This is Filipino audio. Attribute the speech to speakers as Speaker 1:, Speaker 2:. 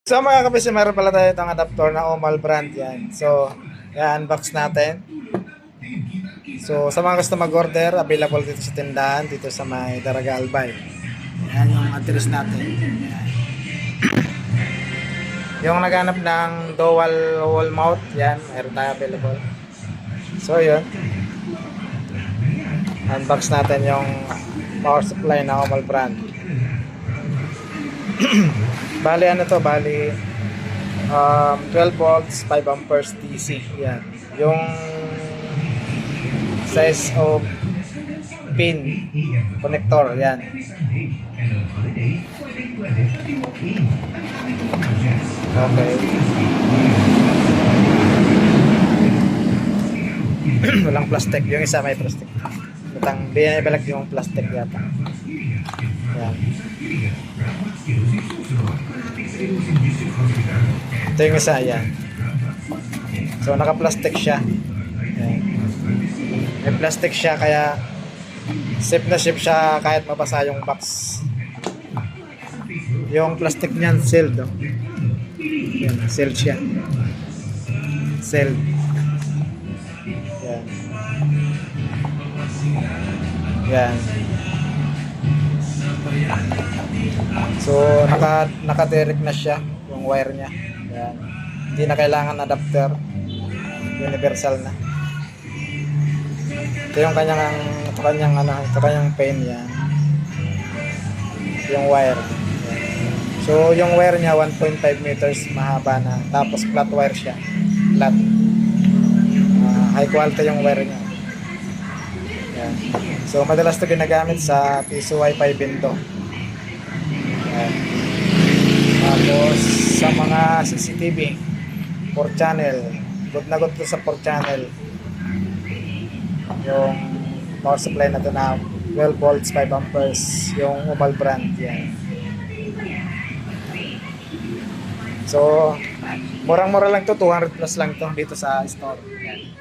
Speaker 1: So mga kapis, meron pala tayo itong adapter na Omal brand yan. So, i-unbox natin. So, sa mga gusto mag-order, available dito sa tindahan, dito sa may Daraga Albay. Yan yung address natin. Yan. Yung naghanap ng dual wall mount, yan, meron tayo available. So, yun. Unbox natin yung power supply na Omal brand. Bali ano to, bali 12 volts, 5 amperes DC. Yan. Yung size of pin connector, yan. Okay. Walang plastic, yung isa may plastic. Butang binabalag yung plastic yata. Yan. Ito yung isa, yan. So naka-plastic siya. Yan. May plastic siya kaya safe na safe siya kahit mabasa yung box. Yung plastic niyan sealed, oh. Yan, sealed siya. Sealed. Yan. Yan. So naka-direct na siya yung wire niya. Yan. Hindi na kailangan adapter. Universal na. Ito yung kanyang pin yan. Yung wire. Yan. So yung wire niya 1.5 meters mahaba na. Tapos flat wire siya. Flat. High quality yung wire niya. Yan. So madalas ito ginagamit sa piso wifi bento. Yan. Tapos sa mga CCTV 4 channel, good na good to sa 4 channel yung power supply na ito na 12 volts 5 amperes yung Omal brand yan. So murang-mura lang to, 200 plus lang to dito sa store yan.